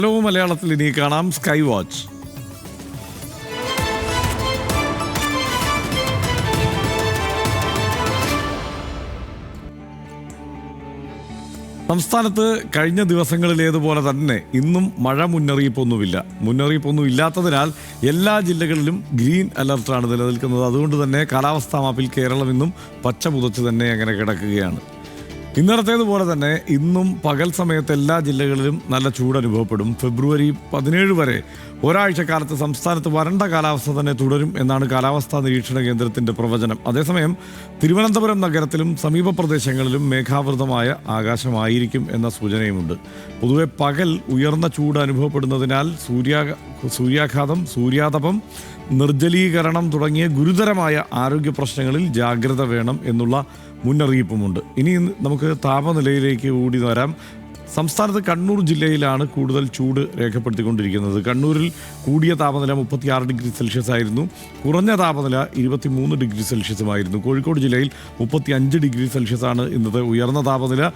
Hello മലയാളത്തിൽ ഇനി കാണാം സ്കൈ വാച്ച്. സംസ്ഥാനത്ത് കഴിഞ്ഞ ദിവസങ്ങളിലേതുപോലെ തന്നെ ഇന്നും മഴ മുന്നറിയിപ്പൊന്നും ഇല്ലാത്തതിനാൽ എല്ലാ ജില്ലകളിലും ഗ്രീൻ അലർട്ടാണ് നിലനിൽക്കുന്നത്. അതുകൊണ്ട് തന്നെ കാലാവസ്ഥാ മാപ്പിൽ കേരളം ഇന്നും പച്ച പുതച്ച് തന്നെ അങ്ങനെ കിടക്കുകയാണ്. ഇന്നലത്തേതുപോലെ തന്നെ ഇന്നും പകൽ സമയത്ത് എല്ലാ ജില്ലകളിലും നല്ല ചൂട് അനുഭവപ്പെടും. ഫെബ്രുവരി 17 വരെ ഒരാഴ്ചക്കാലത്ത് സംസ്ഥാനത്ത് വരണ്ട കാലാവസ്ഥ തന്നെ തുടരും എന്നാണ് കാലാവസ്ഥാ നിരീക്ഷണ കേന്ദ്രത്തിൻ്റെ പ്രവചനം. അതേസമയം തിരുവനന്തപുരം നഗരത്തിലും സമീപ പ്രദേശങ്ങളിലും മേഘാവൃതമായ ആകാശമായിരിക്കും എന്ന സൂചനയുമുണ്ട്. പൊതുവെ പകൽ ഉയർന്ന ചൂട് അനുഭവപ്പെടുന്നതിനാൽ സൂര്യാതപം, നിർജ്ജലീകരണം തുടങ്ങിയ ഗുരുതരമായ ആരോഗ്യ പ്രശ്നങ്ങളിൽ ജാഗ്രത വേണം എന്നുള്ള മുന്നറിയിപ്പുമുണ്ട്. ഇനി നമുക്ക് താപനിലയിലേക്ക് കൂടി വരാം. സംസ്ഥാനത്ത് കണ്ണൂർ ജില്ലയിലാണ് കൂടുതൽ ചൂട് രേഖപ്പെടുത്തിക്കൊണ്ടിരിക്കുന്നത്. കണ്ണൂരിൽ കൂടിയ താപനില 36 ഡിഗ്രി സെൽഷ്യസ് ആയിരുന്നു. കുറഞ്ഞ താപനില 23 ഡിഗ്രി സെൽഷ്യസുമായിരുന്നു. കോഴിക്കോട് ജില്ലയിൽ 35 ഡിഗ്രി സെൽഷ്യസ് ആണ് ഇന്നത്തെ ഉയർന്ന താപനില.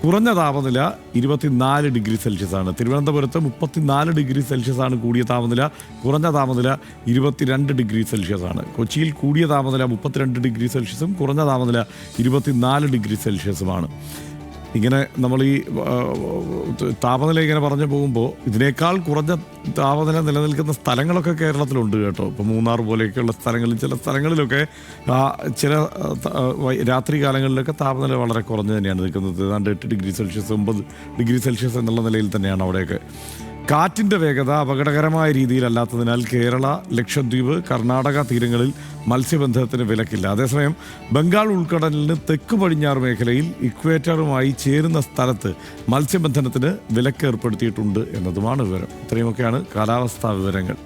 കുറഞ്ഞ താപനില 24 ഡിഗ്രി സെൽഷ്യസ് ആണ്. തിരുവനന്തപുരത്ത് 34 ഡിഗ്രി സെൽഷ്യസ് ആണ് കൂടിയ താപനില. കുറഞ്ഞ താപനില 22 ഡിഗ്രി സെൽഷ്യസ് ആണ്. കൊച്ചിയിൽ കൂടിയ താപനില 32 ഡിഗ്രി സെൽഷ്യസും കുറഞ്ഞ താപനില 24 ഡിഗ്രി സെൽഷ്യസുമാണ്. ഇങ്ങനെ നമ്മൾ ഈ താപനില ഇങ്ങനെ പറഞ്ഞു പോകുമ്പോൾ ഇതിനേക്കാൾ കുറഞ്ഞ താപനില നിലനിൽക്കുന്ന സ്ഥലങ്ങളൊക്കെ കേരളത്തിലുണ്ട് കേട്ടോ. ഇപ്പോൾ മൂന്നാർ പോലെയൊക്കെയുള്ള സ്ഥലങ്ങളിൽ ചില സ്ഥലങ്ങളിലൊക്കെ ചില രാത്രി കാലങ്ങളിലൊക്കെ താപനില വളരെ കുറഞ്ഞ് തന്നെയാണ് നിൽക്കുന്നത്. ഏതാണ്ട് 8 ഡിഗ്രി സെൽഷ്യസ് 9 ഡിഗ്രി സെൽഷ്യസ് എന്നുള്ള നിലയിൽ തന്നെയാണ് അവിടെയൊക്കെ. കാറ്റിൻ്റെ വേഗത അപകടകരമായ രീതിയിലല്ലാത്തതിനാൽ കേരള, ലക്ഷദ്വീപ്, കർണാടക തീരങ്ങളിൽ മത്സ്യബന്ധനത്തിന് വിലക്കില്ല. അതേസമയം ബംഗാൾ ഉൾക്കടലിന് തെക്ക് പടിഞ്ഞാറ് മേഖലയിൽ ഇക്വേറ്ററുമായി ചേരുന്ന സ്ഥലത്ത് മത്സ്യബന്ധനത്തിന് വിലക്ക് ഏർപ്പെടുത്തിയിട്ടുണ്ട് എന്നതുമാണ് വിവരം. ഇത്രയുമൊക്കെയാണ് കാലാവസ്ഥാ വിവരങ്ങൾ.